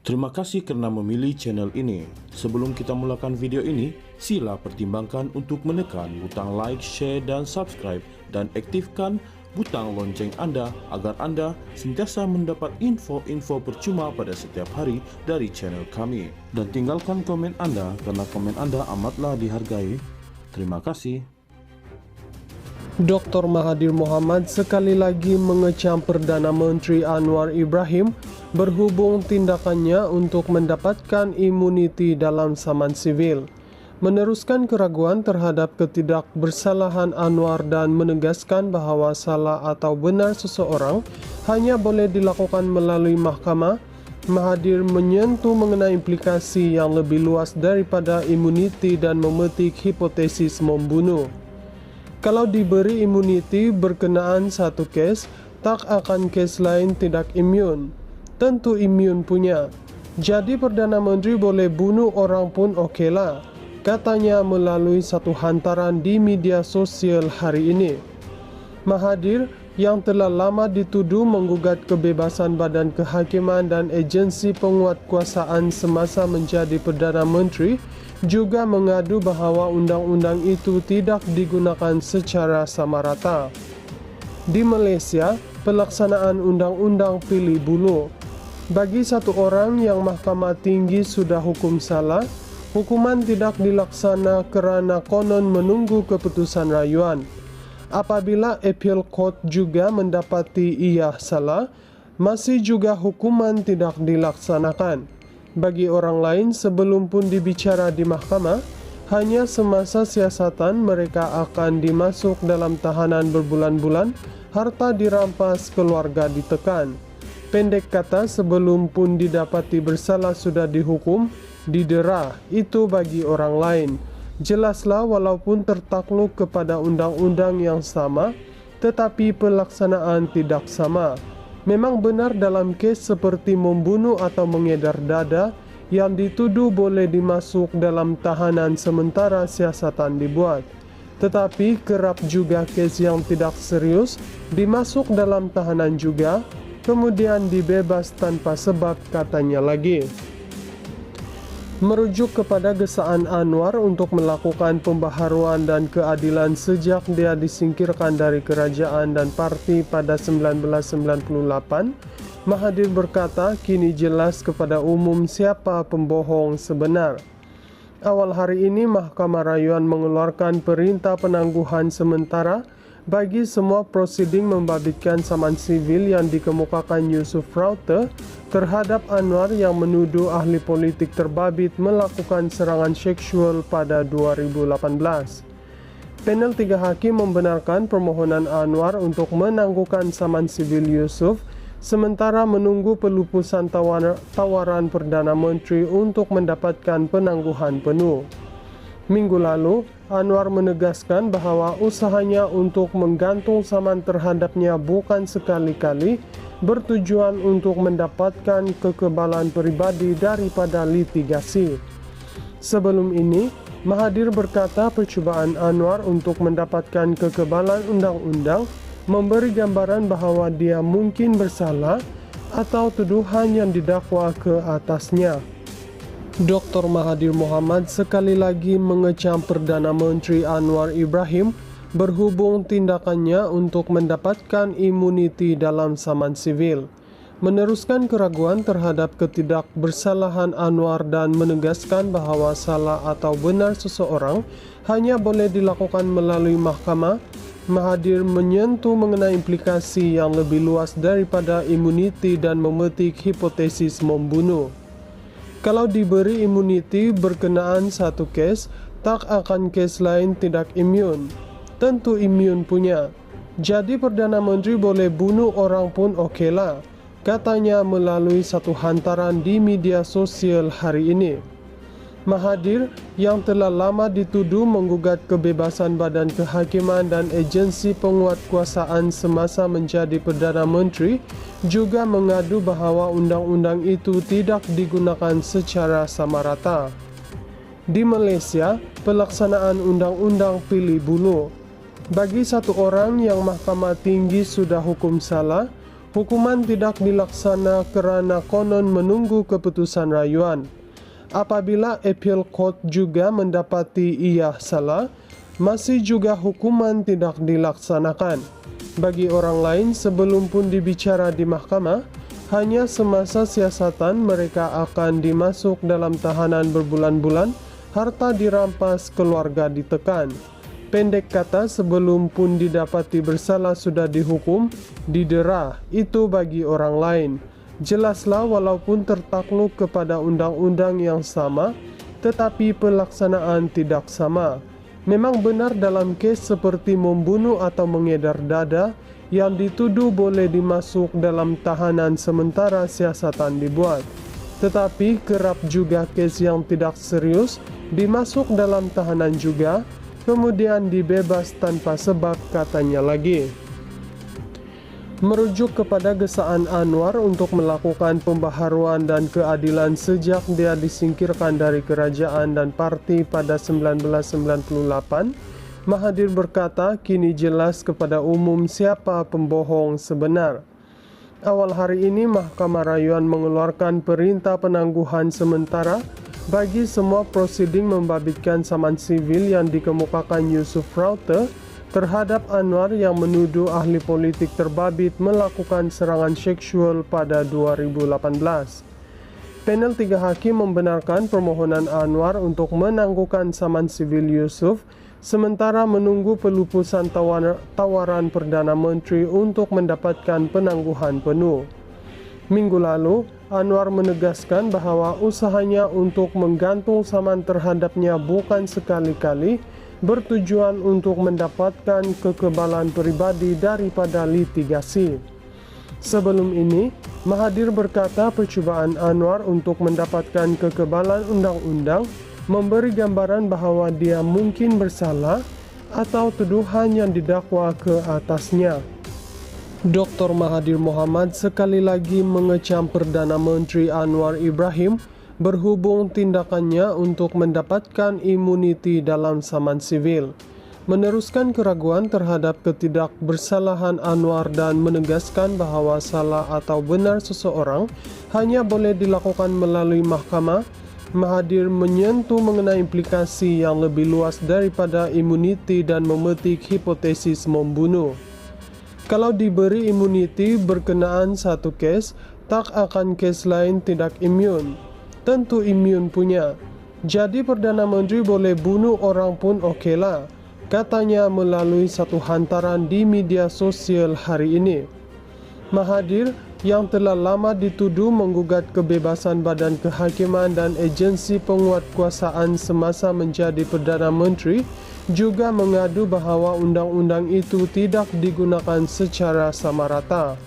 Terima kasih karena memilih channel ini. Sebelum kita mulakan video ini, sila pertimbangkan untuk menekan butang like, share, dan subscribe, dan aktifkan butang lonceng Anda agar Anda sentiasa mendapat info-info percuma pada setiap hari dari channel kami. Dan tinggalkan komen Anda karena komen Anda amatlah dihargai. Terima kasih. Dr. Mahathir Mohamad sekali lagi mengecam Perdana Menteri Anwar Ibrahim berhubung tindakannya untuk mendapatkan imuniti dalam saman sivil. Meneruskan keraguan terhadap ketidakbersalahan Anwar dan menegaskan bahawa salah atau benar seseorang hanya boleh dilakukan melalui mahkamah, Mahathir menyentuh mengenai implikasi yang lebih luas daripada imuniti dan memetik hipotesis membunuh. Kalau diberi imuniti berkenaan satu kes, tak akan kes lain tidak imun. Tentu imun punya. Jadi Perdana Menteri boleh bunuh orang pun okeylah, katanya melalui satu hantaran di media sosial hari ini. Mahathir yang telah lama dituduh menggugat kebebasan Badan Kehakiman dan agensi penguatkuasaan semasa menjadi Perdana Menteri juga mengadu bahawa undang-undang itu tidak digunakan secara sama rata. Di Malaysia, pelaksanaan undang-undang pilih bulu. Bagi satu orang yang Mahkamah Tinggi sudah hukum salah, hukuman tidak dilaksana kerana konon menunggu keputusan rayuan. Apabila appeal court juga mendapati ia salah, masih juga hukuman tidak dilaksanakan. Bagi orang lain sebelum pun dibicara di mahkamah, hanya semasa siasatan mereka akan dimasuk dalam tahanan berbulan-bulan, harta dirampas, keluarga ditekan. Pendek kata, sebelum pun didapati bersalah sudah dihukum, didera, itu bagi orang lain. Jelaslah walaupun tertakluk kepada undang-undang yang sama, tetapi pelaksanaan tidak sama. Memang benar dalam kes seperti membunuh atau mengedar dada, yang dituduh boleh dimasuk dalam tahanan sementara siasatan dibuat. Tetapi kerap juga kes yang tidak serius dimasuk dalam tahanan juga, kemudian dibebas tanpa sebab, katanya lagi. Merujuk kepada gesaan Anwar untuk melakukan pembaharuan dan keadilan sejak dia disingkirkan dari kerajaan dan parti pada 1998, Mahathir berkata kini jelas kepada umum siapa pembohong sebenar. Awal hari ini, Mahkamah Rayuan mengeluarkan perintah penangguhan sementara bagi semua prosiding membabitkan saman sivil yang dikemukakan Yusuf Raute terhadap Anwar yang menuduh ahli politik terbabit melakukan serangan seksual pada 2018. Panel 3 hakim membenarkan permohonan Anwar untuk menangguhkan saman sivil Yusuf sementara menunggu pelupusan tawaran Perdana Menteri untuk mendapatkan penangguhan penuh. Minggu lalu, Anwar menegaskan bahawa usahanya untuk menggantung saman terhadapnya bukan sekali-kali bertujuan untuk mendapatkan kekebalan peribadi daripada litigasi. Sebelum ini, Mahathir berkata percubaan Anwar untuk mendapatkan kekebalan undang-undang memberi gambaran bahawa dia mungkin bersalah atau tuduhan yang didakwa ke atasnya. Dr. Mahathir Mohamad sekali lagi mengecam Perdana Menteri Anwar Ibrahim berhubung tindakannya untuk mendapatkan imuniti dalam saman sivil. Meneruskan keraguan terhadap ketidakbersalahan Anwar dan menegaskan bahawa salah atau benar seseorang hanya boleh dilakukan melalui mahkamah, Mahathir menyentuh mengenai implikasi yang lebih luas daripada imuniti dan memetik hipotesis membunuh. Kalau diberi imuniti berkenaan satu kes, tak akan kes lain tidak imun. Tentu imun punya. Jadi Perdana Menteri boleh bunuh orang pun okeylah, katanya melalui satu hantaran di media sosial hari ini. Mahathir yang telah lama dituduh menggugat kebebasan Badan Kehakiman dan agensi penguatkuasaan semasa menjadi Perdana Menteri juga mengadu bahawa undang-undang itu tidak digunakan secara sama rata. Di Malaysia, pelaksanaan undang-undang pilih bulu. Bagi satu orang yang Mahkamah Tinggi sudah hukum salah, Hukuman tidak dilaksana kerana konon menunggu keputusan rayuan. Apabila appeal court juga mendapati ia salah, masih juga hukuman tidak dilaksanakan. Bagi orang lain sebelum pun dibicara di mahkamah, hanya semasa siasatan mereka akan dimasuk dalam tahanan berbulan-bulan, harta dirampas, keluarga ditekan. Pendek kata, sebelum pun didapati bersalah sudah dihukum, didera, itu bagi orang lain. Jelaslah walaupun tertakluk kepada undang-undang yang sama, tetapi pelaksanaan tidak sama. Memang benar dalam kes seperti membunuh atau mengedar dada, yang dituduh boleh dimasuk dalam tahanan sementara siasatan dibuat. Tetapi kerap juga kes yang tidak serius dimasuk dalam tahanan juga, kemudian dibebas tanpa sebab katanya lagi. Merujuk kepada gesaan Anwar untuk melakukan pembaharuan dan keadilan sejak dia disingkirkan dari kerajaan dan parti pada 1998, Mahathir berkata kini jelas kepada umum siapa pembohong sebenar. Awal hari ini Mahkamah Rayuan mengeluarkan perintah penangguhan sementara bagi semua prosiding membabitkan saman sivil yang dikemukakan Yusuf Raute terhadap Anwar yang menuduh ahli politik terbabit melakukan serangan seksual pada 2018. Panel 3 hakim membenarkan permohonan Anwar untuk menangguhkan saman sivil Yusuf sementara menunggu pelupusan tawaran Perdana Menteri untuk mendapatkan penangguhan penuh. Minggu lalu, Anwar menegaskan bahawa usahanya untuk menggantung saman terhadapnya bukan sekali-kali bertujuan untuk mendapatkan kekebalan peribadi daripada litigasi. Sebelum ini, Mahathir berkata percubaan Anwar untuk mendapatkan kekebalan undang-undang memberi gambaran bahawa dia mungkin bersalah atau tuduhan yang didakwa ke atasnya. Dr. Mahathir Mohamad sekali lagi mengecam Perdana Menteri Anwar Ibrahim berhubung tindakannya untuk mendapatkan imuniti dalam saman sivil, meneruskan keraguan terhadap ketidakbersalahan Anwar dan menegaskan bahawa salah atau benar seseorang hanya boleh dilakukan melalui mahkamah. Mahathir menyentuh mengenai implikasi yang lebih luas daripada imuniti dan memetik hipotesis membunuh. Kalau diberi imuniti berkenaan satu kes, tak akan kes lain tidak imun. Tentu imun punya. Jadi Perdana Menteri boleh bunuh orang pun okeylah, katanya melalui satu hantaran di media sosial hari ini. Mahathir yang telah lama dituduh menggugat kebebasan Badan Kehakiman dan agensi penguatkuasaan semasa menjadi Perdana Menteri juga mengadu bahawa undang-undang itu tidak digunakan secara sama rata.